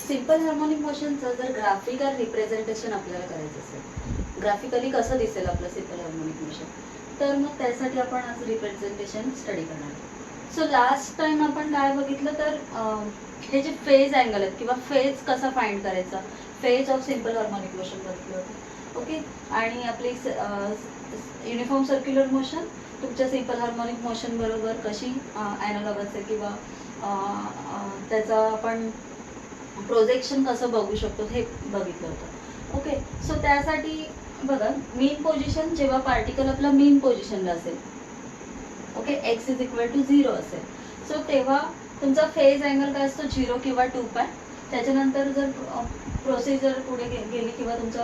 Simple harmonic मोशनचं जर graphical representation आपल्याला करायचं असेल, ग्राफिकली कसं दिसेल आपलं सिंपल हार्मोनिक मोशन, तर मग त्यासाठी आपण आज रिप्रेझेंटेशन स्टडी करणार आहोत. सो लास्ट टाइम आपण काय बघितलं तर हे जे फेज अँगल आहेत किंवा फेज कसा फाइंड करायचा, phase of simple harmonic motion बघितलं होतं. ओके, आणि आपली युनिफॉर्म सर्क्युलर मोशन तुमच्या सिंपल हार्मोनिक मोशन बरोबर कशी ॲनालॉगस आहे किंवा त्याचा आपण प्रोजेक्शन कसं बघू शकतो हे बघितलं होतं. ओके, सो त्यासाठी बघा मीन पोझिशन जेव्हा पार्टिकल आपला मीन पोझिशनला असेल, okay, x is equal to 0 असेल, सो तेव्हा तुमचा फेज अँगल काय असतो 0 किंवा 2π. त्याच्यानंतर जर प्रोसिजर पुढे गेली किंवा तुमचा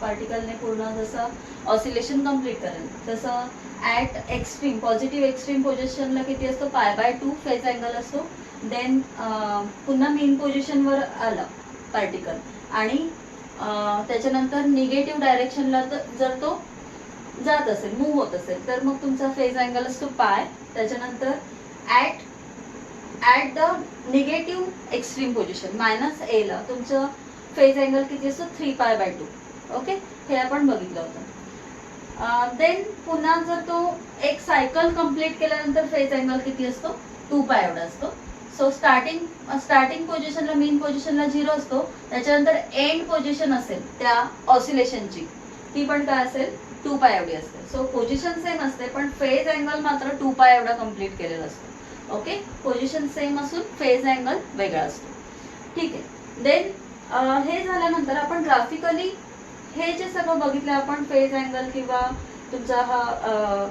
पार्टिकलने पूर्ण जसं ऑसिलेशन कम्प्लीट करेल तसं ॲट एक्स्ट्रीम पॉझिटिव्ह एक्स्ट्रीम पोझिशनला किती असतो π/2 फेज अँगल असतो. देन पुन्हा मेन पोझिशनवर आला पार्टिकल आणि त्याच्यानंतर निगेटिव्ह डायरेक्शनला जर तो जात असेल, मूव्ह होत असेल, तर मग तुमचा फेज अँगल असतो π. त्याच्यानंतर at the negative extreme position -a ला तुमचं फेज अँगल किती असतो 3π/2. ओके, हे आपण बघितलं होतं. देन पुन्हा जर तो एक सायकल कंप्लीट केल्यानंतर फेज अँगल किती असतो 2π एवढा असतो. सो स्टार्टिंग पोझिशनला मेन पोझिशनला 0 असतो. त्याच्यानंतर एंड पोझिशन असेल त्या ऑसिलेशनची ती पण काय असेल 2π एवढी असते. सो पोझिशन सेम असते पण फेज अँगल मात्र 2π एवढा कंप्लीट केलेला असतो. ओके, पोझिशन सेम असून फेज अँगल वेगळा असतो. ठीक आहे, देन हे झाल्यानंतर आपण ग्राफिकली हे जे सगळं बघितलं आपण, फेज अँगल किंवा तुमचा हा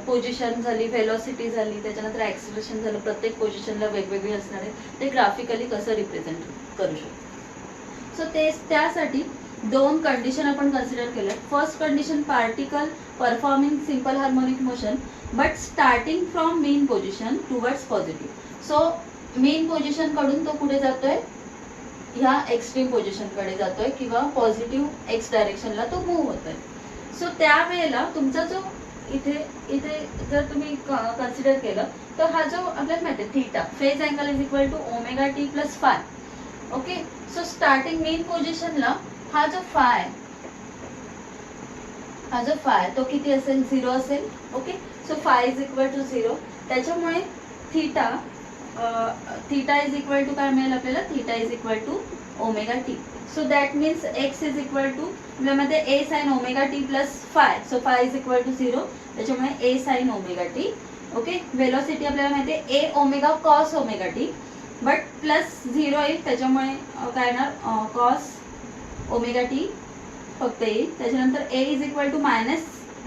पोझिशन झाली, व्हेलॉसिटी झाली, त्याच्यानंतर ॲक्सिलरेशन झालं, प्रत्येक पोझिशनला वेगवेगळी असणार आहे, ते ग्राफिकली कसं रिप्रेझेंट करू शकतो. सो त्यासाठी 2 कंडिशन आपण कन्सिडर केल्या. First condition, particle performing simple harmonic motion but starting from main position towards positive. So main position कडून तो पुढे जातोय ह्या एक्स्ट्रीम पोझिशनकडे जातोय किंवा पॉझिटिव्ह एक्स डायरेक्शनला तो मूव्ह होतोय. सो त्यावेळेला तुमचा जो इथे जर तुम्ही कन्सिडर केलं तर हा जो आपल्याला माहिती आहे theta, phase angle is equal to ωt plus phi. Okay, so starting mean पोझिशनला हा जो फाय तो किती असेल 0 असेल. Okay, so phi is equal to 0. त्याच्यामुळे थीटा इज इक्वल टू काय मिळेल आपल्याला, theta is equal to ωt. So that means x is equal to आपल्यामध्ये a sin ωt plus phi. So phi is equal to 0. त्याच्यामुळे a sin ωt. Okay, velocity आपल्याला माहिती आहे a omega cos ωt but plus 0 येईल, त्याच्यामुळे काय येणार cos ωt फक्त येईल. त्याच्यानंतर a is equal to minus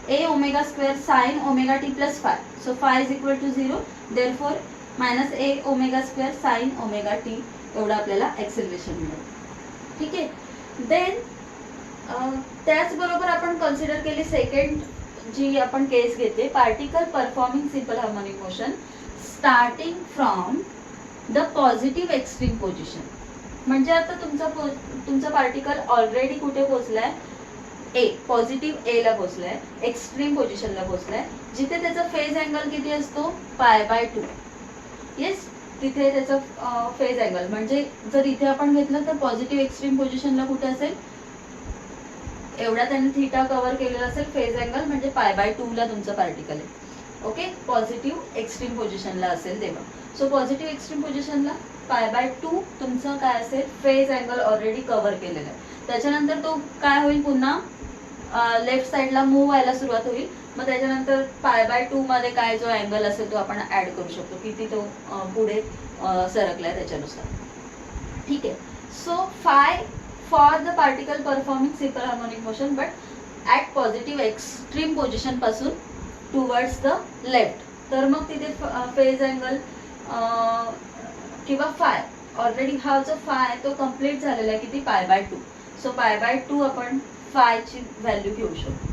a omega square sine ωt plus phi. So phi is equal to 0. Therefore minus a omega square sine ωt एवढं आपल्याला acceleration मिळेल. ठीक आहे, देन त्याचबरोबर आपण कन्सिडर केली सेकंड जी आपण केस घेते, particle performing simple harmonic motion starting from the positive extreme position. म्हणजे आता तुमचा पार्टिकल ऑलरेडी कुठे पोहोचलाय, ए पॉझिटिव्ह ए ला पोहोचलाय, एक्स्ट्रीम पोझिशनला पोहोचलाय, जिथे त्याचा फेज अँगल किती असतो π/2. येस, तिथे त्याचा फेज अँगल म्हणजे जर इथे आपण घेतलं तर पॉझिटिव्ह एक्स्ट्रीम पोझिशनला कुठे असेल एवढा त्याने थीटा कव्हर केलेला असेल फेज अँगल, म्हणजे π/2 ला तुमचा पार्टिकल आहे. ओके, पॉझिटिव्ह एक्स्ट्रीम पोझिशनला असेल तेव्हा. सो पॉझिटिव्ह एक्स्ट्रीम पोझिशनला π/2 तुमचं काय असेल फेज अँगल ऑलरेडी कव्हर केलेला आहे. त्याच्यानंतर तो काय होईल, पुन्हा लेफ्ट साईडला मूव्ह व्हायला सुरुवात होईल. मग त्याच्यानंतर π/2 मध्ये काय जो अँगल असेल तो आपण ऍड करू शकतो, किती तो पुढे सरकलाय त्याच्यानुसार. ठीक आहे, so five for the particle performing simple harmonic motion but at positive extreme position पासून टुवर्ड्स द लेफ्ट. तर मग तिथे फेज अँगल किंवा फाय ऑलरेडी हा जो फाय तो कम्प्लीट झालेला आहे किती π/2. सो π/2 आपण फायची व्हॅल्यू घेऊ शकतो.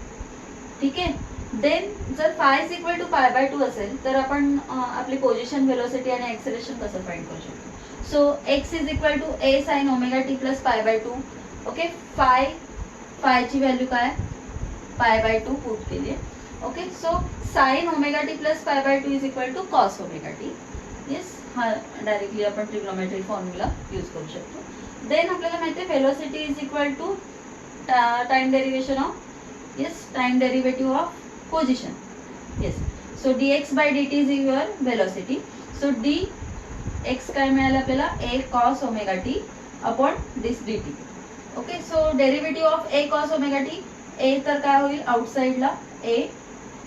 ठीक आहे, देन जर फाय इज इक्वल टू π/2 असेल तर आपण आपली पोझिशन, व्हेलॉसिटी आणि ॲक्सिलरेशन कसं फाइंड करू शकतो. So x is equal to a sin ωt plus π/2. Okay, फायची व्हॅल्यू काय π/2 पुट केली आहे. Okay, so sin ωt plus π/2 is equal to cos ωt. Yes, हा डायरेक्टली आपण ट्रिग्नोमेट्री फॉर्म्युला यूज करू शकतो. देन आपल्याला माहिती आहे velocity is equal to time derivation of time derivative of position. So dx by dt is your velocity. So dx काय मिळालं आपल्याला a cos omega t upon this dt. Okay, so derivative of a cos omega t, a तर काय होईल आउटसाइडला a,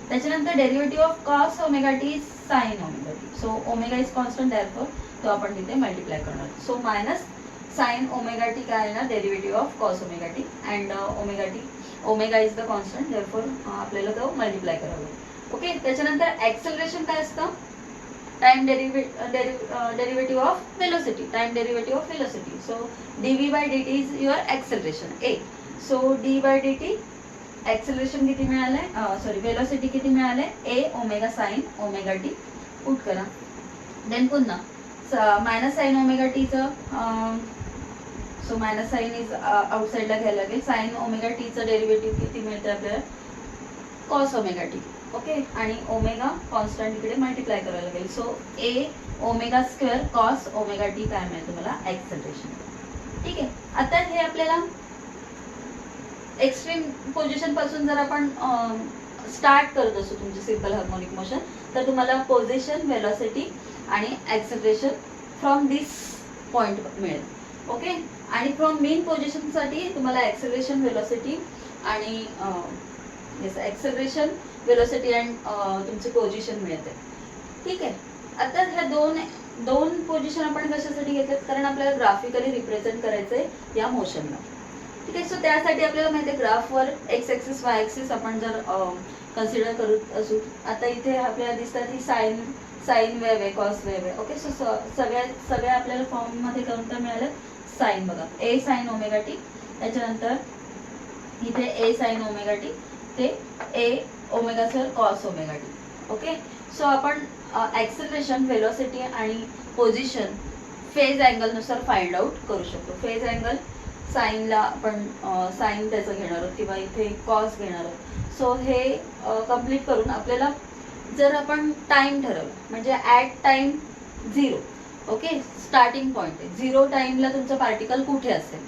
त्याच्यानंतर derivative of cos omega t sin omega t. So omega is constant, therefore तो आपण तिथे मल्टिप्लाय करणार. So minus sine omega T काय आहे ना, derivative of cos omega T, and omega is the constant, therefore आपल्याला तो मल्टिप्लाय करावा. ओके, त्याच्यानंतर ऍक्सेलरेशन काय असतं, time derivative of velocity, time derivative of velocity. So dv by dt is your acceleration a. सो d बाय dt ऍक्सेलरेशन किती मिळालंय, velocity किती मिळाले, a omega sine omega T. Put करा. देन पुन्हा मायनस साइन ओमेगा टीचं, so minus sine is आउटसाइडला घ्यायला लागेल. साइन ओमेगा टीचं डेरिव्हेटिव्ह किती मिळते आपल्याला, कॉस ओमेगा टी. ओके, आणि ओमेगा कॉन्स्टंट इकडे मल्टिप्लाय करायला लागेल. So a omega square cos omega T काय मिळेल तुम्हाला, ऍक्सेलरेशन. ठीक आहे, आता हे आपल्याला एक्स्ट्रीम पोझिशन पासून जर आपण स्टार्ट करत असतो तुमची सिम्पल हार्मोनिक मोशन, तर तुम्हाला पोझिशन, वेलोसिटी आणि ऍक्सेलरेशन फ्रॉम दिस पॉइंट मिळेल. ओके, आणि फ्रॉम मेन पोझिशनसाठी तुम्हाला ऍक्सेलरेशन, वेलोसिटी आणि ऍक्सेलरेशन, वेलोसिटी अँड तुमची पोझिशन मिळते. ठीक आहे, आता ह्या दोन पोझिशन आपण कशासाठी घेतल्यात, कारण आपल्याला ग्राफिकली रिप्रेझेंट करायचंय या मोशनला. ठीक आहे, सो त्यासाठी आपल्याला माहिती आहे ग्राफवर एक्स ऍक्सिस, वाय ऍक्सिस आपण जर कन्सिडर करत असू, आता इथे आपल्याला दिसतात ही साइन वेव्ह आहे, कॉस वेव्ह आहे. ओके, सो सगळ्या आपल्याला फॉर्ममध्ये कोणतं मिळालं, साइन. बघा, ए साइन ओमेगा टी, त्याच्यानंतर इथे ए साइन ओमेगा टी ते a omega square cos omega T. Okay, so आपण ऍक्सेलरेशन, वेलोसिटी आणि पोझिशन फेज अँगलनुसार फाइंड आउट करू शकतो. फेज अँगल साईनला आपण साईन त्याचं घेणार आहोत किंवा इथे कॉस घेणार आहोत. सो हे कम्प्लीट करून आपल्याला जर आपण टाइम ठरवलं, म्हणजे at time 0, okay, starting point आहे 0 टाइमला तुमचं पार्टिकल कुठे असेल,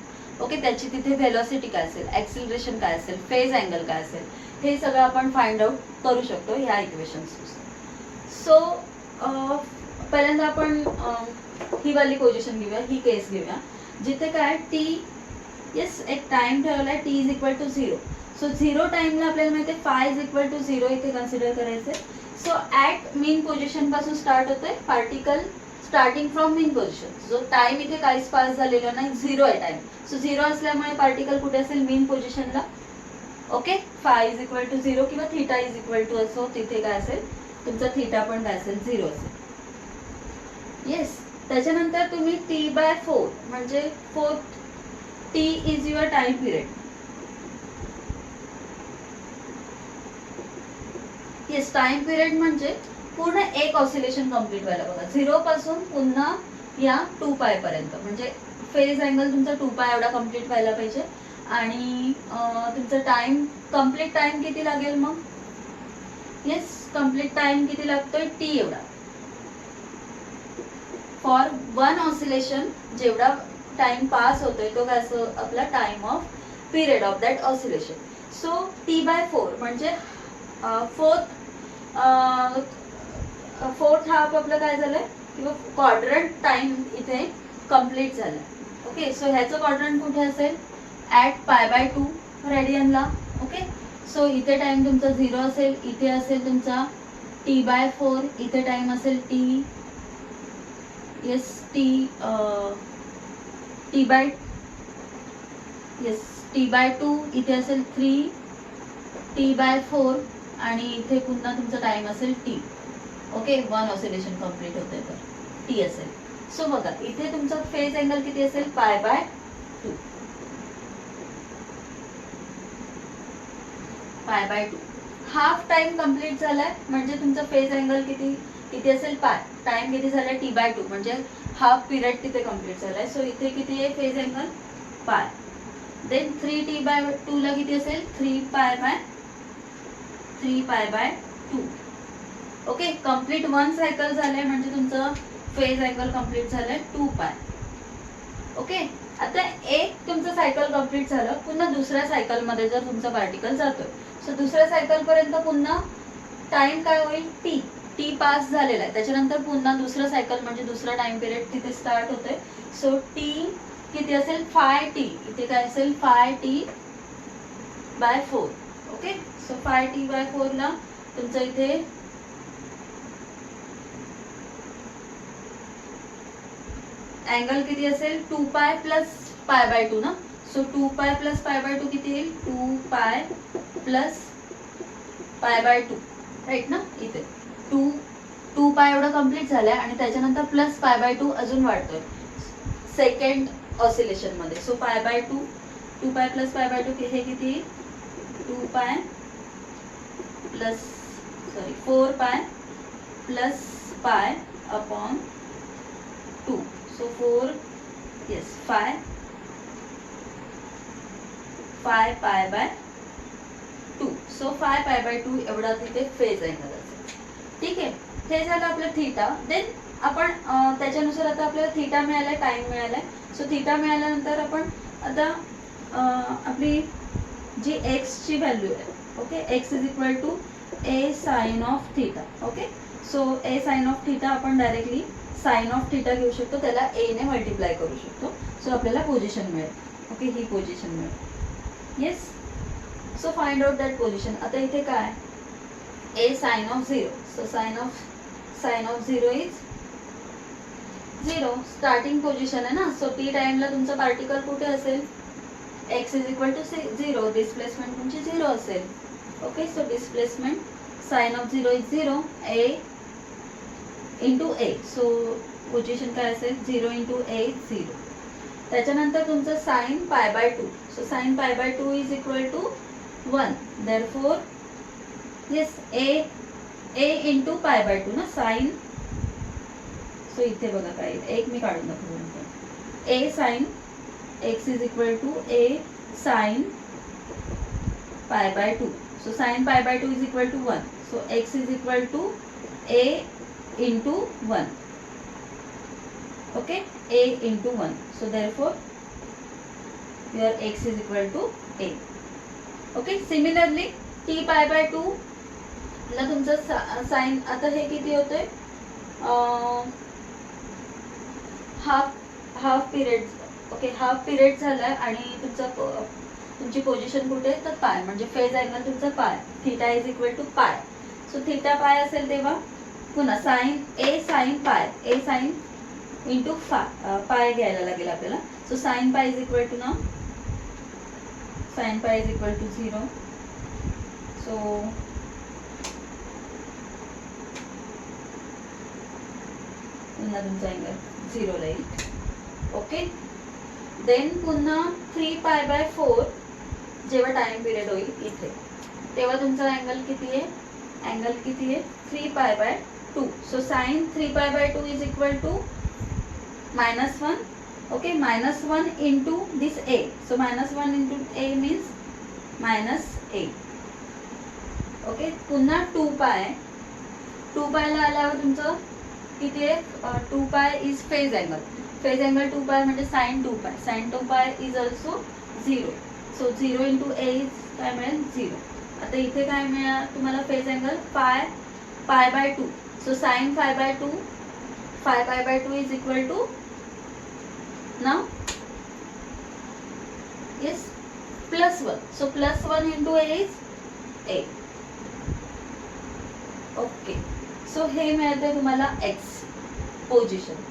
ओके, त्याची तिथे व्हेलॉसिटी काय असेल, ऍक्सिलरेशन काय असेल, फेज अँगल काय असेल, हे सगळं आपण फाइंड आउट करू शकतो ह्या इक्वेशन्सनुसार. सो पहिल्यांदा आपण ही वाली पोझिशन घेऊया, ही केस घेऊया जिथे काय टी, एक टाइम ठेवलाय T is equal to 0. So 0 टाइमला आपल्याला माहिती आहे फाय इज इक्वल टू 0 इथे कन्सिडर करायचंय. सो ॲट मेन पोझिशन पासून स्टार्ट होतोय particle, starting from main position. जो टाइम इथे काहीच पास झालेला नाही, 0 आहे टाइम. सो 0 असल्यामुळे पार्टिकल कुठे असेल, मेन पोझिशनला. Okay, phi is equal to 0 किंवा थीटा इज इक्वल टू असो, तिथे काय असेल तुमचा थीटा पण काय असेल, 0 असेल. येस, त्याच्यानंतर तुम्ही T/4 म्हणजे 4th T is your time period. Yes, time period म्हणजे पूर्ण एक ऑसिलेशन कम्प्लीट व्हायला बघा, 0 पासून पुन्हा या 2π पर्यंत, म्हणजे फेज अँगल तुमचा 2π एवढा कम्प्लीट व्हायला पाहिजे. आणि तुमचं टाइम, कम्प्लीट टाइम किती लागेल मग, येस, कम्प्लीट टाइम किती लागतोय, T एवढा. फॉर वन ऑसिलेशन जेवढा टाइम पास होतोय तो काय असतो आपला time off period of that oscillation. So T/4 म्हणजे फोर्थ हाफ आपलं काय झालंय किंवा क्वाड्रंट टाइम इथे कम्प्लीट झालाय. ओके, सो ह्याचं क्वाड्रंट कुठे असेल, ॲट π/2 रेडियनला. ओके, सो इथे टाइम तुमचा 0 असेल, इथे असेल तुमचा T/4, इथे टाइम असेल T, येस, T/2, इथे असेल 3 T/4 आणि इथे पुन्हा तुमचा टाइम असेल T. Okay, one oscillation complete होते तर T असेल. सो बघा इथे तुमचा फेज अँगल किती असेल, π/2. हाफ टाइम कम्प्लीट झालाय म्हणजे तुमचा फेज अँगल किती असेल, टाइम किती झालाय, T/2 म्हणजे हाफ पिरियड तिथे कम्प्लीट झालाय. सो इथे किती आहे फेज अँगल, π. देन 3T/2 ला किती असेल, 3π/2. ओके, कम्प्लीट वन सायकल झालंय म्हणजे तुमचं फेज अँगल कम्प्लीट झालंय 2π. ओके, आता एक तुमचं सायकल कंप्लीट झालं, पुन्हा दुसऱ्या सायकल मध्ये जर तुमचा पार्टिकल जातोय, सो दुसऱ्या सायकल पर्यंत पुन्हा टाइम काय होईल, टी पास झालेला आहे. त्याच्यानंतर पुन्हा दुसरं सायकल म्हणजे दुसरा टाइम पिरियड तिथे स्टार्ट होतोय. सो टी किती असेल, फाय टी. इथे काय असेल, phi T by 4. Okay, so phi T by 4 ला तुमचं इथे अँगल किती असेल, 2 पाय प्लस पाय बाय 2 ना. सो 2 पाय प्लस पाय बाय 2 किती येईल, 2 पाय प्लस पाय बाय 2, राईट ना. इथे 2 पाय एवढं कम्प्लीट झालंय आणि त्याच्यानंतर प्लस पाय बाय 2 अजून वाढतोय सेकंड ऑसिलेशन मध्ये. सो पाय बाय 2 पाय प्लस पाय बाय 2 हे किती, 2 पाय प्लस 4 पाय plus pi upon 2. So 4 yes 5 pi by 2. So 5 pi by 2 एवढा तिथे फेज अँगल असेल. ठीक आहे, हे झालं आपलं थीटा. देन आपण त्याच्यानुसार आता आपल्याला थीटा मिळालाय, टाइम मिळालाय. सो थीटा मिळाल्यानंतर आपण आता आपली जी एक्स ची व्हॅल्यू आहे, okay, x is equal to a sine of theta. Okay, so a sine of theta आपण डायरेक्टली साइन ऑफ थीटा घेऊ शकतो, त्याला ए ने मल्टिप्लाय करू शकतो. सो आपल्याला पोझिशन मिळेल. ओके, ही पोझिशन मिळेल. Yes, so find out that position. आता इथे काय, a sine of 0. So sine of 0 is 0. Starting position आहे ना. सो टी टाइमला तुमचा पार्टिकल कुठे असेल, x is equal to 0. Displacement तुमची 0 असेल. Okay, so displacement sine of 0 is 0, a into a. So position काय असेल, 0 इंटू ए 0. त्याच्यानंतर तुमचं sine pi by 2. So sine pi by 2 is equal to 1. Therefore yes a into pi by 2 ना, sign. So इथे बघा काय, एक मी काढून दाखवतो. A sine x is equal to a sine pi by 2. So sine pi by 2 is equal to 1. So x is equal to a into 1. Okay, a into 1. So therefore your x is equal to a. Okay, similarly t pi by 2 ला तुमचं sign आता हे किती होतंय, half period. Okay, half period झालाय आणि तुमची position कुठे, तर पाय, म्हणजे फेज अँगल तुमचा पाय. थीटा इज इक्वल टू पाय. सो थीटा पाय असेल तेव्हा पुन्हा साइन ए साइन पाय, ए साइन इंटू पाय घ्यायला लागेल आपल्याला. So sine pi is equal to ना, sign pi is equal to 0. So पुन्हा तुमचा अँगल 0 ला येईल. ओके, देन पुन्हा 3 पाय बाय 4 जेव्हा टाइम पिरियड होईल इथे, तेव्हा तुमचा अँगल किती आहे, अँगल किती आहे, 3 pi by 2. So sine 3 pi by 2 is equal to -1. okay, -1 into this a. so -1 into a means -a. Okay, पुन्हा 2 पाय ला आल्यावर तुमचं किती आहे, 2 pi is phase angle. Phase angle 2 pi म्हणजे sine 2 pi. Sine 2 pi is also 0. So 0 into a is काय मिळेल, 0. आता इथे काय मिळाल तुम्हाला, phase angle pi by 2. So sine pi by 2 is equal to now yes +1. so +1 into a is a. Okay, so हे मिळते तुम्हाला x पोझिशन.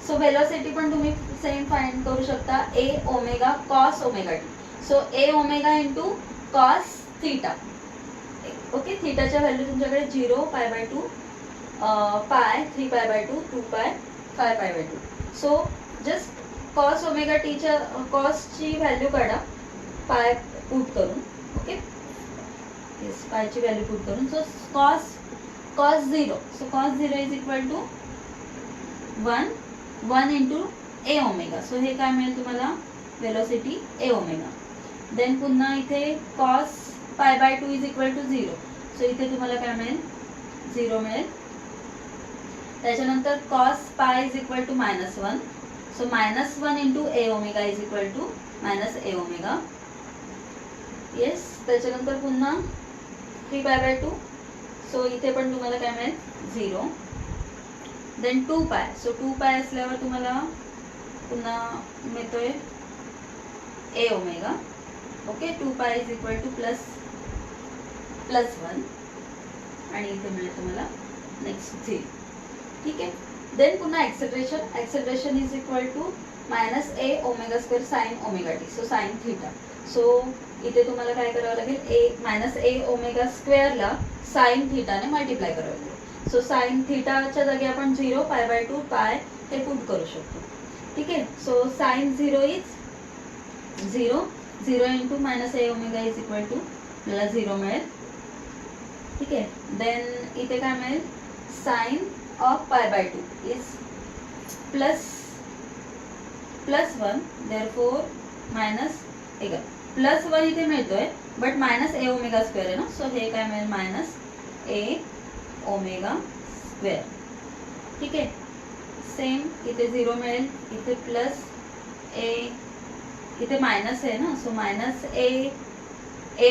सो वेलोसिटी पण तुम्ही सेम फाइंड करू शकता, a omega cos omega t. So a omega into cos theta. Okay, थीटाच्या value तुमच्याकडे 0 पाय बाय 2, पाय 3 pi by 2, 2 pi 5 pi by 2. So just cos omega टीच्या कॉसची व्हॅल्यू काढा पाय पुट करून. ओके, येस, पायची व्हॅल्यू पुट करून. So cos 0. So cos 0 is equal to 1 into a omega. So हे काय मिळेल तुम्हाला, वेलोसिटी ए ओमेगा. देन पुन्हा इथे cos pi by 2 is equal to 0. So इथे तुम्हाला काय मिळेल, 0 मिळेल. त्याच्यानंतर cos pi is equal to -1. So -1 into a omega is equal to -a omega. Yes. त्याच्यानंतर पुन्हा 3π/2. सो इथे पण तुम्हाला काय मिळेल 0. देन 2π. सो 2π असल्यावर तुम्हाला पुन्हा मिळतोय a omega. Okay. 2π is equal to +1 आणि इथे मिळेल तुम्हाला नेक्स्ट 0. ठीक आहे. देन पुन्हा acceleration is equal to -a omega square sine omega t. So sine theta. So इथे तुम्हाला काय करावं लागेल, a ओमेगा स्क्वेअरला साइन थीटाने मल्टिप्लाय करावं लागेल. सो साइन थीटाच्या जागी आपण 0 π/2 पाय हे पुट करू शकतो. ठीक आहे. So sine 0 is 0. 0 into -a omega is equal to आपल्याला 0 मिळेल. ठीक आहे. देन इथे काय मिळेल, साइन ऑफ π/2 इज +1. देअरफोर +1 इथे मिळतोय बट -a ओमेगा स्क्वेअर आहे ना. सो हे काय मिळेल -a ओमेगा स्क्वेअर. ठीक आहे. सेम इथे 0 मिळेल, इथे +a, इथे मायनस आहे ना. So -a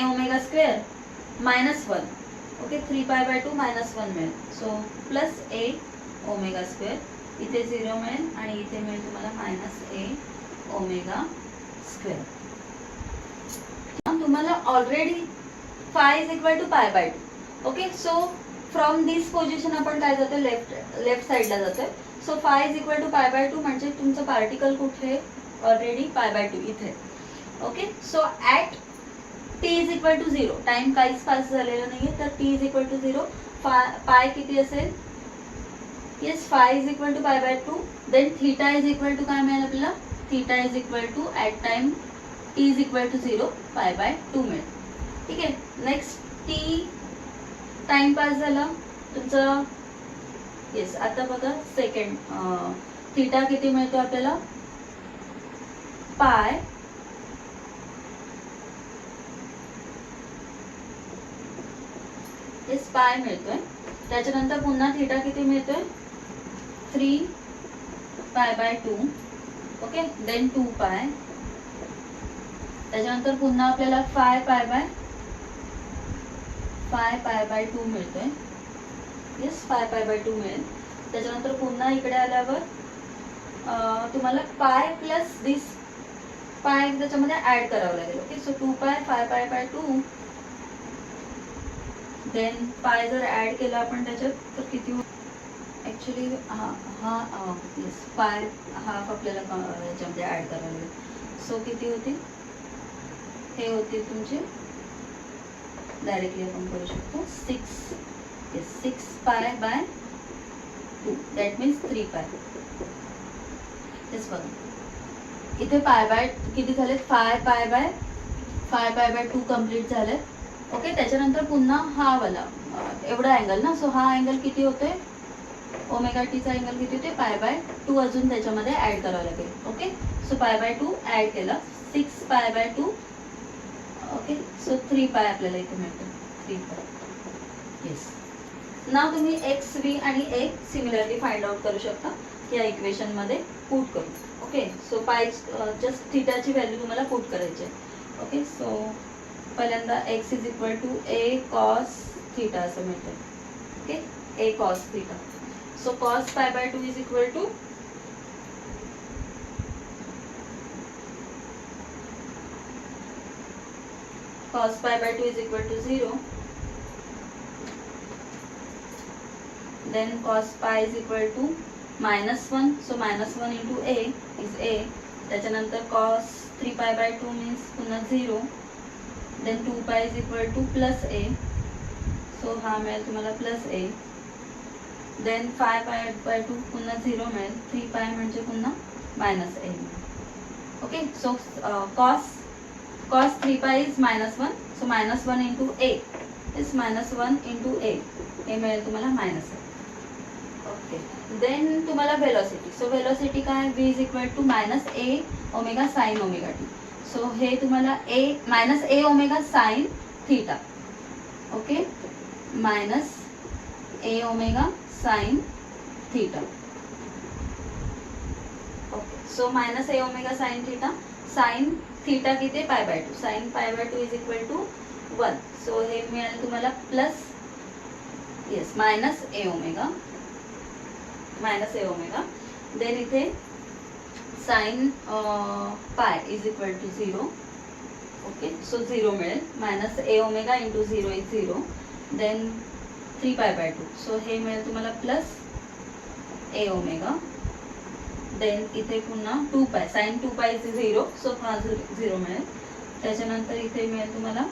omega square -1. Okay. 3π/2 -1 मिळेल. So +a omega square. इथे 0 मिळेल आणि इथे मिळेल तुम्हाला -a ओमेगा स्क्वेअर. तुम्हाला already phi is equal to π/2. Okay. So from this position आपण काय जातो, लेफ्ट साईडला जातोय. So phi is equal to π/2 म्हणजे तुमचं पार्टिकल कुठे, ऑलरेडी π/2 इथे. Okay. So at t is equal to 0, time काहीच पास झालेला नाहीये, तर t is equal to 0. Pi किती असेल, yes, phi is equal to π/2. Then theta is equal to काय मिळेल आपल्याला, theta is equal to at time t is equal to 0 π/2 मिळेल. ठीक आहे. नेक्स्ट t टाइम पास झाला तुमचं. येस. आता बघा सेकंड, थीटा किती मिळतो आपल्याला, पाय पाय मिळतोय. त्याच्यानंतर पुन्हा थीटा किती मिळतोय, 3π/2. ओके. देन 2π. त्याच्यानंतर पुन्हा आपल्याला 5π/2 मिळतोय. येस, 5π/2 मिळेल. त्याच्यानंतर पुन्हा इकडे आल्यावर तुम्हाला पाय प्लस दिस पाय त्याच्यामध्ये ऍड करावं लागेल. ओके. सो 2π 5π/2. देन पाय जर ऍड केला आपण त्याच्यात तर किती, ऍक्च्युली येस, पाय हाफ आपल्याला याच्यामध्ये ऍड करावं लागेल. सो किती होतील, हे होतील तुमचे, डायरेक्टली आपण करू शकतो 6π/2. That means 3π. येस. बघा इथे किती झाले, 5π/2 कम्प्लीट झाले. ओके. त्याच्यानंतर पुन्हा हा वाला एवढा अँगल ना. सो हा अँगल किती होतोय, ओमेगा टीचा अँगल किती होते, π/2 अजून त्याच्यामध्ये ऍड करावं लागेल. ओके. सो π/2 ऍड केला, 6π/2. ओके. सो 3π आपल्याला इथे मिळतं, 3π. येस. नाव तुम्ही एक्स, व्ही आणि ए सिमिलरली फाइंड आउट करू शकता या इक्वेशन मध्ये पुट करून. ओके. सो पाय जस्ट थीटाची व्हॅल्यू तुम्हाला पुट करायची आहे. ओके. सो पहिल्यांदा x is equal to a cos theta असं मिळतं. Okay. a cos theta. So cos π/2 is equal to cos π/2 is equal to 0. Then cos pi is equal to -1. So -1 into a is a. त्याच्यानंतर cos 3π/2 means पुन्हा 0. Then 2π is equal to plus a. So हा मिळेल तुम्हाला plus a. Then 5π/2 पुन्हा 0 मिळेल. 3π म्हणजे पुन्हा -a मिळेल. Okay. So cos 3π is -1. So -1 into a is -1 into a. हे मिळेल तुम्हाला -a. ओके. देन तुम्हाला वेलोसिटी. सो वेलोसिटी काय, v is equal to -a omega sine omega t. So हे तुम्हाला -a omega sine theta. Okay. -a omega sine theta. Okay. So minus a omega sine theta. Sine theta किती pi by two. Sine pi by two is equal to 1. So हे मिळेल तुम्हाला plus yes minus a omega. Minus a omega. Then इथे sine pi is equal to 0. Okay so 0 मिळेल. Minus a omega into 0 is 0. Then 3 pi by 2. So हे मिळेल तुम्हाला plus a omega. Then इथे पुन्हा 2 pi. Sine 2 pi is 0. So हा 0 मिळेल. त्याच्यानंतर इथे मिळेल तुम्हाला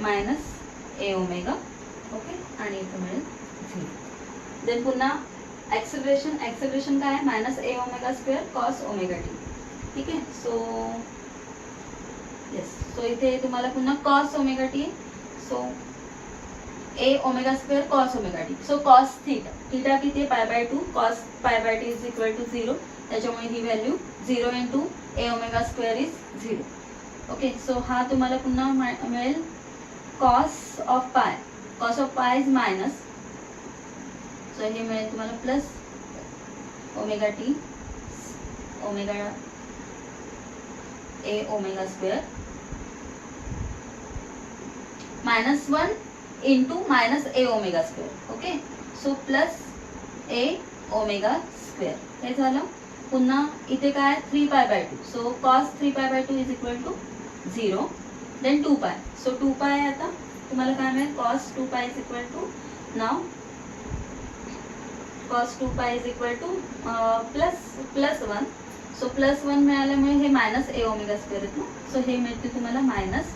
मायनस ए ओमेगा. ओके आणि इथे मिळेल 0. देन पुन्हा ॲक्सेलरेशन. ॲक्सेलरेशन काय आहे minus a omega square cos omega t. ठीक आहे. सो येस सो इथे तुम्हाला पुन्हा cos omega t. So a omega square cos omega t. So cos theta. Theta किती आहे pi by 2. Cos pi by t is equal to 0. त्याच्यामुळे ही value 0 into a omega square is 0. Okay so हा तुम्हाला पुन्हा मिळेल cos of pi. Cos of pi is minus. So हे मिळेल तुम्हाला plus omega T omega a omega square minus 1 into minus a omega square. Okay so plus a omega square. हे झालं. पुन्हा इथे काय 3 pi by 2. So cos 3 pi by 2 is equal to 0. Then 2 pi. So 2 पाय आता तुम्हाला काय मिळेल cos 2 pi is equal to now cos 2 pi is equal to plus 1. So plus 1 मिळाल्यामुळे हे मायनस ए ओमेगा स्क्वेअर येतो. सो हे मिळते तुम्हाला minus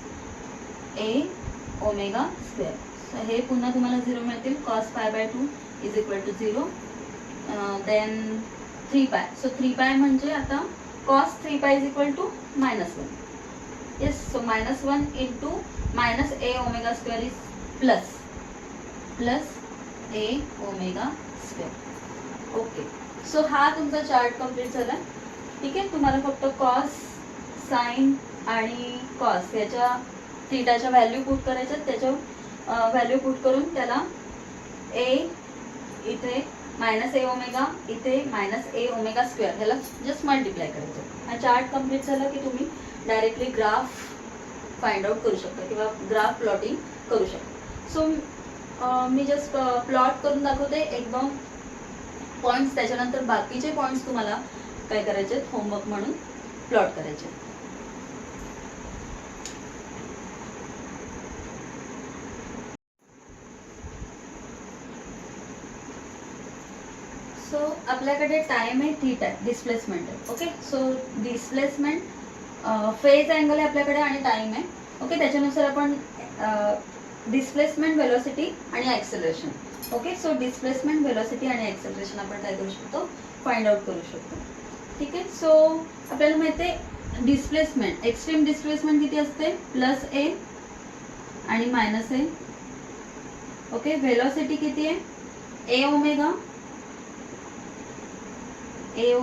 a omega square. So हे पुन्हा तुम्हाला 0 मिळतील. Cos pi by 2 is equal to 0. Then 3 pi. So 3 पाय म्हणजे आता cos 3 pi is equal to minus 1. Yes so minus 1 into minus a omega square is plus a omega square. Okay so हा तुमचा chart complete झाला. ठीक आहे. तुम्हाला फक्त कॉस साइन आणि कॉस याच्या थिटाच्या व्हॅल्यू पुट करायच्या. त्याच्या व्हॅल्यू पुट करून त्याला ए इथे मायनस ए ओमेगा इथे मायनस ए ओमेगा स्क्वेअर ह्याला जस्ट मल्टिप्लाय करायचं. हा चार्ट कम्प्लीट झाला की तुम्ही डायरेक्टली ग्राफ फाइंड आउट करू शकता किंवा ग्राफ प्लॉटिंग करू शकता. सो मी जस्ट प्लॉट करून दाखवते 1-2 पॉईंट्स. त्याच्यानंतर बाकीचे पॉईंट्स तुम्हाला काय करायचे होमवर्क म्हणून प्लॉट करायचे. सो आपल्याकडे टाइम आहे थीटा आहे डिस्प्लेसमेंट आहे. Okay so displacement phase angle आहे आपल्याकडे आणि टाइम आहे. ओके त्याच्यानुसार आपण डिस्प्लेसमेंट वेलोसिटी आणि acceleration. Okay so displacement velocity आणि ॲक्सेलरेशन आपण काय करू शकतो फाइंड आउट करू शकतो. ठीक आहे. सो आपल्याला माहिती आहे डिस्प्लेसमेंट एक्स्ट्रीम डिस्प्लेसमेंट किती असते प्लस ए आणि मायनस ए. ओके वेलोसिटी किती आहे ए ओमेगा ए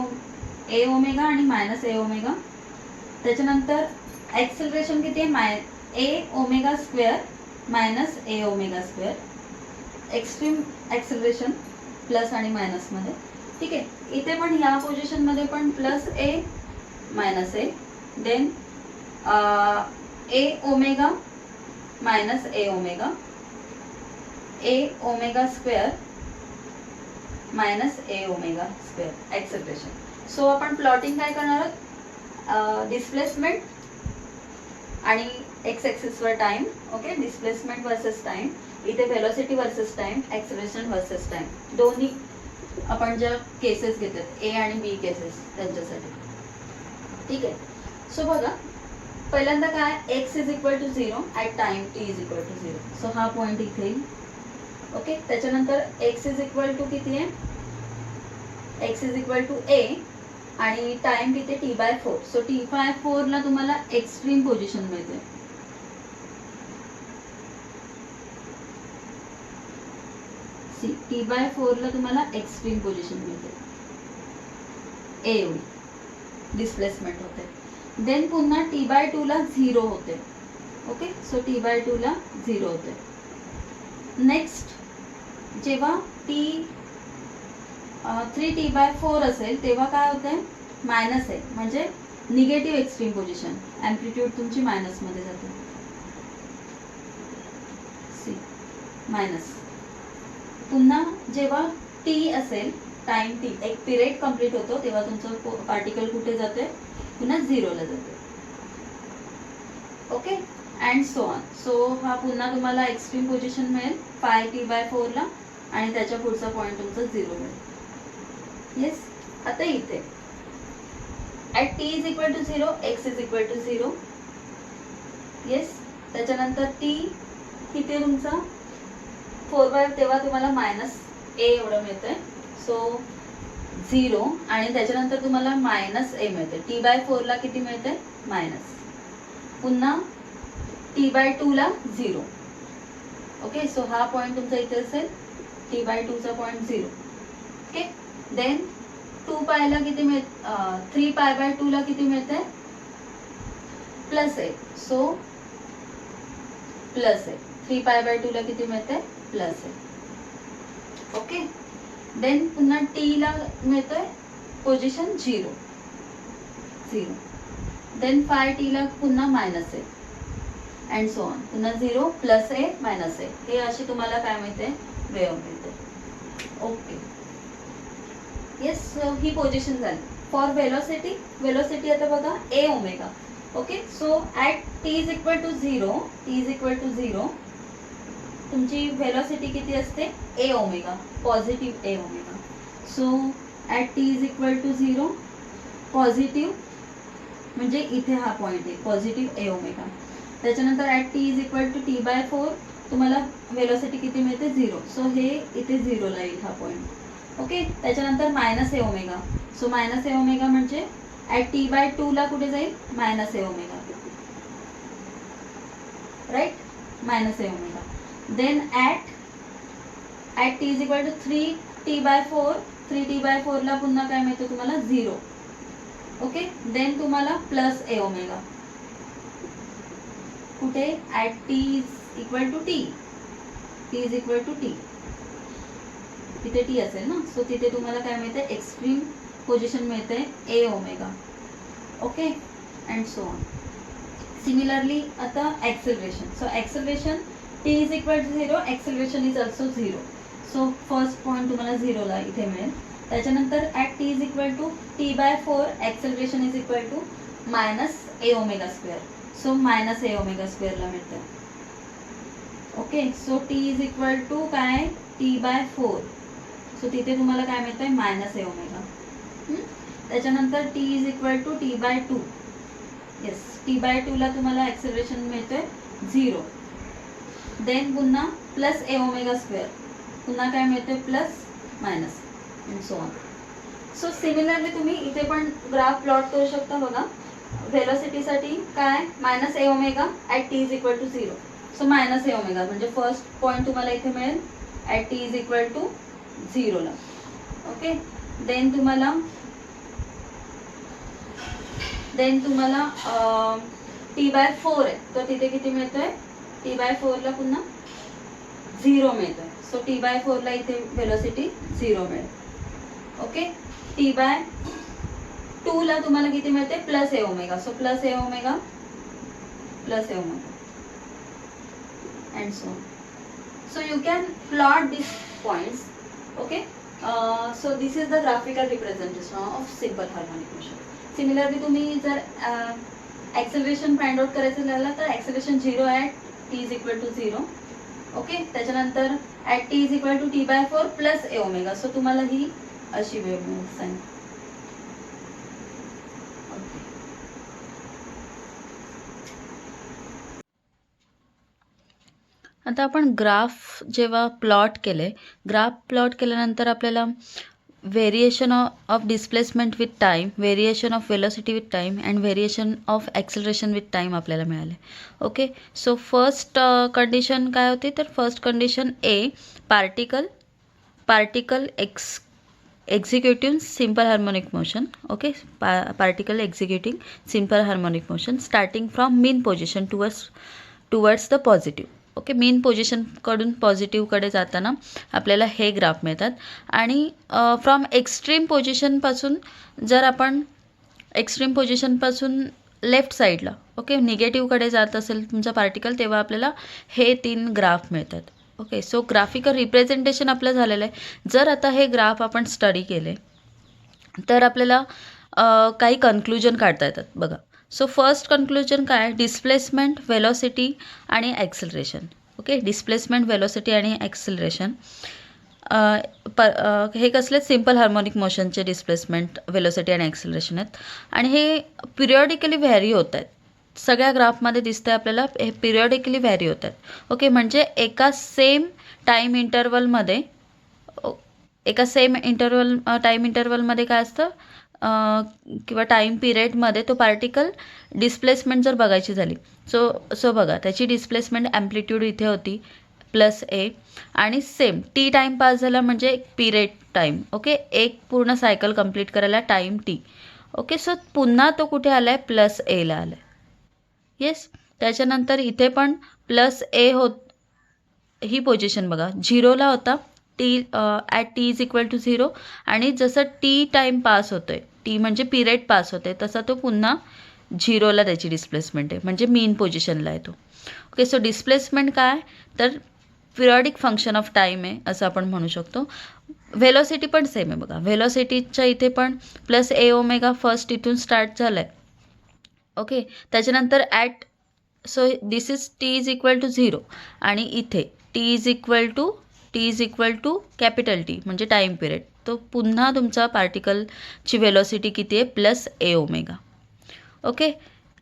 ओमेगा आणि मायनस ए ओमेगा. त्याच्यानंतर ॲक्सेलरेशन किती आहे a omega square minus a omega square. Extreme acceleration plus आणि मायनसमध्ये. ठीक आहे. इथे पण ह्या पोझिशनमध्ये पण plus a minus a. Then a omega minus a omega square minus a omega square acceleration. So आपण प्लॉटिंग काय करणार आहोत डिस्प्लेसमेंट आणि एक्स ॲक्सिसवर time. Okay displacement versus time. इथे velocity versus time acceleration versus time दोन्ही आपण ज्या केसेस घेतात ए आणि बी केसेस त्यांच्यासाठी. ठीक आहे. सो बघा पहिल्यांदा काय x is equal to 0 at time t is equal to 0. So हा पॉईंट इथे येईल. ओके त्याच्यानंतर एक्स इज इक्वल टू किती आहे एक्स इज इक्वल टू ए आणि टाइम किती T/4. सो T/4 ला तुम्हाला एक्स्ट्रीम पोझिशन मिळते. T/4 ला तुम्हाला एक्स्ट्रीम पोझिशन मिळते ए एवढी डिस्प्लेसमेंट होते. देन पुन्हा T/2 ला 0 होते. ओके सो T/2 ला 0 होते. नेक्स्ट जेव्हा 3T/4 असेल तेव्हा काय होते मायनस आहे म्हणजे निगेटिव्ह एक्स्ट्रीम पोझिशन, ॲम्प्लिट्यूड तुमची मायनसमध्ये जाते, सी मायनस. पुन्हा जेव्हा टी असेल, टाइम टी, एक पिरियड कंप्लीट होतो, तेव्हा तुमचं पार्टिकल कुठे जाते, पुन्हा झिरोला जाते. Okay, and so on. So हा पुन्हा तुम्हाला एक्स्ट्रीम पोझिशन मिळेल 5t/4ला आणि त्याच्या पुढचा पॉईंट तुमचा 0 मिळेल. येस. आता इथे at t is equal to 0, x is equal to 0. Yes. त्याच्यानंतर t किती तुमचा 4/, तेव्हा तुम्हाला -a एवढं मिळतंय. सो 0 आणि त्याच्यानंतर तुम्हाला -a मिळते. t/4ला किती मिळते, मायनस. पुन्हा t/2ला 0. ओके, सो हा पॉईंट तुमचा इथे असेल, t/2चा पॉईंट 0. ओके, देन 2π ला किती मिळते, 3π/2ला किती मिळते, +a. So +a. 3π/2ला किती मिळते, +a. ओके, देन पुन्हा t ला मिळतोय पोझिशन 0. देन 5t ला पुन्हा -a अँड सो ऑन. पुन्हा 0, +a, -a. हे अशी तुम्हाला काय मिळते, वेव्ह मिळते. ओके. येस, ही पोझिशन झाली. फॉर वेलोसिटी, वेलोसिटी आता बघा a omega. Okay, so at t is equal to 0, तुमची वेलोसिटी किती असते, a omega, positive a omega. So at t is equal to 0, positive म्हणजे इथे हा पॉईंट आहे, पॉझिटिव्ह a ओमेगा. त्याच्यानंतर at t is equal to t/4 तुम्हाला velocity किती मिळते, 0. सो हे इथे 0ला येईल हा पॉईंट. ओके, त्याच्यानंतर -a omega. So -a omega म्हणजे ॲट t/2ला कुठे जाईल, -a omega, right, -a omega. Then at t is equal to 3t/4ला पुन्हा काय मिळतं तुम्हाला, 0. ओके, देन तुम्हाला +a ओमेगा कुठे, at t is equal to t is equal to t, तिथे t असेल ना. सो तिथे तुम्हाला काय मिळते, एक्स्ट्रीम पोझिशन मिळते a omega. Okay, and so on. Similarly आता acceleration. So acceleration t is equal to 0, acceleration is also 0. So first point तुम्हाला 0ला इथे मिळेल. त्याच्यानंतर at t is equal to t/4 acceleration is equal to -a omega square. So -a omega स्क्वेअरला मिळतं. Okay, so t is equal to काय, t/4. So तिथे तुम्हाला काय मिळतंय, -a ओमेगा. त्याच्यानंतर t is equal to t/2. Yes, t/2ला तुम्हाला ॲक्सेलरेशन मिळतोय 0. देन पुन्हा +a ओमेगा स्क्वेअर, पुन्हा काय मिळतंय, plus minus and so on. So similarly तुम्ही इथे पण ग्राफ प्लॉट करू शकता. बघा, वेलोसिटीसाठी काय, -a omega at t is equal to 0. So -a omega म्हणजे फर्स्ट पॉईंट तुम्हाला इथे मिळेल at t is equal to 0ला. ओके, देन तुम्हाला t/4 आहे, तर तिथे किती मिळतोय, t/4ला पुन्हा 0 मिळतोय. सो t/4ला इथे वेलोसिटी 0 मिळेल. ओके, t/2ला तुम्हाला किती मिळते, +a omega. So +a omega and so. So you can plot this points. Okay, so this is the graphical representation of simple harmonic motion. Similarly तुम्ही जर ॲक्सेलरेशन फाइंड आउट करायचं झालं तर acceleration 0 at t is equal to 0. Okay, त्याच्यानंतर at t is equal to t/4 +a omega. So तुम्हाला ही अशी wave मिळेल साइन. आता आपण ग्राफ जेव्हा प्लॉट केले, ग्राफ प्लॉट केल्यानंतर आपल्याला variation of displacement with time, variation of velocity with time and variation of acceleration with time आपल्याला मिळाले. ओके, सो फर्स्ट कंडिशन काय होती, तर first condition a, particle executing simple harmonic motion. Okay, particle executing simple harmonic motion starting from mean position towards the positive. Okay, mean पोझिशनकडून पॉझिटिव्हकडे जाताना आपल्याला हे ग्राफ मिळतात. आणि फ्रॉम एक्स्ट्रीम पोझिशनपासून जर आपण एक्स्ट्रीम पोझिशनपासून लेफ्ट साईडला ओके निगेटिव्हकडे जात असेल तुमचा पार्टिकल तेव्हा आपल्याला हे 3 ग्राफ मिळतात. ओके सो ग्राफिकल रिप्रेझेंटेशन आपलं झालेलं आहे. जर आता हे ग्राफ आपण स्टडी केले तर आपल्याला काही कन्क्लुजन काढता येतात बघा. सो फर्स्ट कन्क्लुजन काय, डिस्प्लेसमेंट, वेलॉसिटी आणि ॲक्सिलरेशन. ओके डिस्प्लेसमेंट, वेलॉसिटी आणि ॲक्सिलरेशन हे कसले सिम्पल हार्मोनिक मोशनचे डिस्प्लेसमेंट, वेलोसिटी आणि ॲक्सिलरेशन आहेत आणि हे पिरियॉडिकली व्हॅरी होत आहेत. सगळ्या ग्राफमध्ये दिसतंय आपल्याला हे पिरियॉडिकली व्हॅरी होत आहेत. ओके म्हणजे एका सेम टाईम इंटरवलमध्ये टाईम इंटरवलमध्ये काय असतं किंवा टाईम पिरियडमध्ये तो पार्टिकल डिस्प्लेसमेंट जर बघायची झाली सो बघा त्याची डिस्प्लेसमेंट ॲम्प्लिट्यूड इथे होती +a आणि सेम टी टाईम पास झाला म्हणजे एक पिरियड टाईम. ओके एक पूर्ण सायकल कंप्लीट करायला टाईम टी. ओके सो पुन्हा तो कुठे आला आहे +a आला आहे. येस त्याच्यानंतर इथे पण +a ही पोझिशन बघा 0ला होता ॲट t = 0 आणि जसं टी टाईम पास होतोय टी म्हणजे पिरियड पास होते तसा तो पुन्हा 0ला त्याची डिस्प्लेसमेंट आहे म्हणजे मीन पोझिशनला आहे तो. ओके सो डिस्प्लेसमेंट काय तर पिरियॉडिक फंक्शन ऑफ टाईम आहे असं आपण म्हणू शकतो. व्हेलॉसिटी पण सेम आहे बघा. व्हेलॉसिटीच्या इथे पण +a फर्स्ट इथून स्टार्ट झालं आहे. ओके त्याच्यानंतर सो दिस इज t = 0 आणि इथे t = कॅपिटल टी म्हणजे टाईम पिरियड. तो पुन्हा तुमचा पार्टिकलची व्हेलॉसिटी किती आहे +a. ओके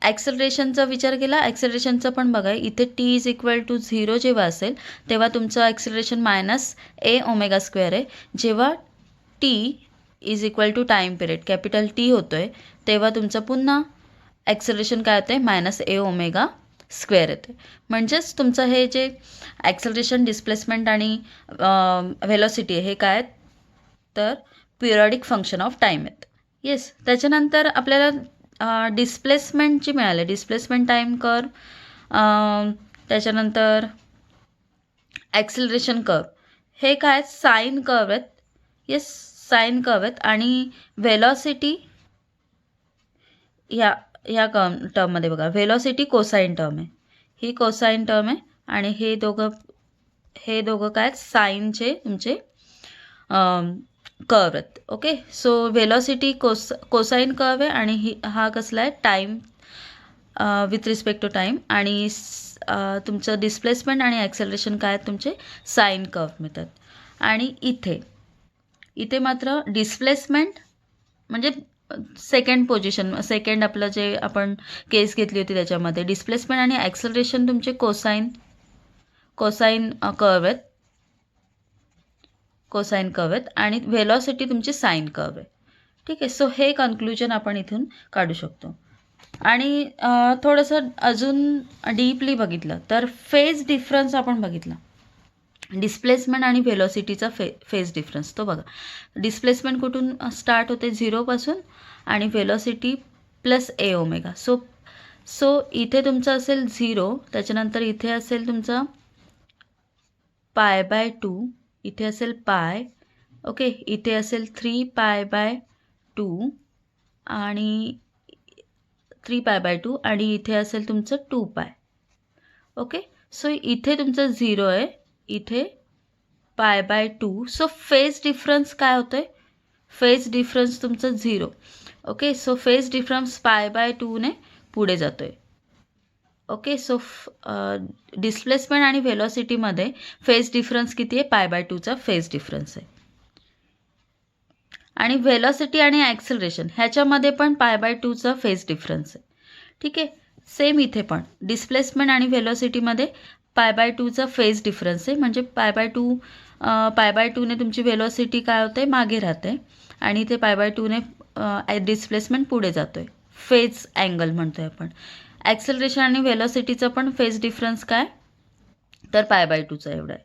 ॲक्सेलरेशनचा विचार केला, ॲक्सेलरेशनचं पण बघा इथे t = 0 जेव्हा असेल तेव्हा तुमचं ॲक्सेलरेशन -a⍵² आहे. जेव्हा t = time period capital T होतो आहे तेव्हा तुमचं पुन्हा ॲक्सेलरेशन काय होतं आहे -a⍵² येते. म्हणजेच तुमचं हे जे ॲक्सेलरेशन, डिस्प्लेसमेंट आणि व्हेलॉसिटी हे काय तर पिरियॉडिक फंक्शन ऑफ टाईम आहेत. येस त्याच्यानंतर आपल्याला डिस्प्लेसमेंटची मिळाले डिस्प्लेसमेंट टाईम कर्व, त्याच्यानंतर ॲक्सिलरेशन कर्व हे काय साईन कर्व आहेत. येस साईन कर्व आहेत आणि वेलॉसिटी ह्या टर्ममध्ये बघा व्हेलॉसिटी कोसाईन टर्म आहे. ही कोसाईन टर्म आहे आणि हे दोघं काय साईनचे तुमचे कर्व आहेत. Okay so velocity cosine curve आहे आणि हा कसला आहे time with respect to time आणि तुमचं डिस्प्लेसमेंट आणि ॲक्सेलरेशन काय आहेत तुमचे साईन कर्व मिळतात. आणि इथे मात्र डिस्प्लेसमेंट म्हणजे सेकंड आपलं जे आपण केस घेतली होती त्याच्यामध्ये डिस्प्लेसमेंट आणि ॲक्सेलरेशन तुमचे कोसाईन कर्व आहेत आणि व्हेलॉसिटी तुमची साईन कर्व आहे. ठीक आहे सो हे कन्क्लुजन आपण इथून काढू शकतो. आणि थोडंसं अजून डीपली बघितलं तर फेज डिफरन्स आपण बघितला. डिस्प्लेसमेंट आणि व्हेलॉसिटीचा फेज डिफरन्स तो बघा. डिस्प्लेसमेंट कुठून स्टार्ट होते 0 पासून आणि व्हेलॉसिटी +a⍵. सो इथे तुमचं असेल 0, त्याच्यानंतर इथे असेल तुमचा π/2, इथे असेल पाय. ओके इथे असेल 3π/2 आणि 3π/2 आणि इथे असेल तुमचं 2π. ओके सो इथे तुमचं 0 आहे, इथे π/2. सो फेज डिफरन्स काय होतं आहे फेज डिफरन्स तुमचं 0. ओके सो फेज डिफरन्स π/2 ने पुढे जातो आहे. ओके सो डिस्प्लेसमेंट आणि व्हेलॉसिटीमध्ये फेज डिफरन्स किती आहे π/2चा फेज डिफरन्स आहे. आणि व्हेलॉसिटी आणि ॲक्सेलरेशन ह्याच्यामध्ये पण π/2चा फेज डिफरन्स आहे. ठीक आहे सेम इथे पण डिस्प्लेसमेंट आणि व्हेलॉसिटीमध्ये π/2चा फेज डिफरन्स आहे म्हणजे π/2 ने तुमची व्हेलॉसिटी काय होते मागे राहते आणि ते π/2 ने डिस्प्लेसमेंट पुढे जातो आहे. फेज अँगल म्हणतो आहे आपण. ॲक्सेलरेशन आणि व्हेलॉसिटीचा पण फेज डिफरन्स काय तर π/2चा एवढा आहे.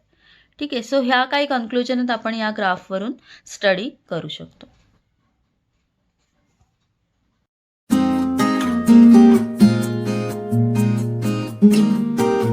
ठीक आहे सो ह्या काही कन्क्लुजन आहेत आपण या ग्राफवरून स्टडी करू शकतो.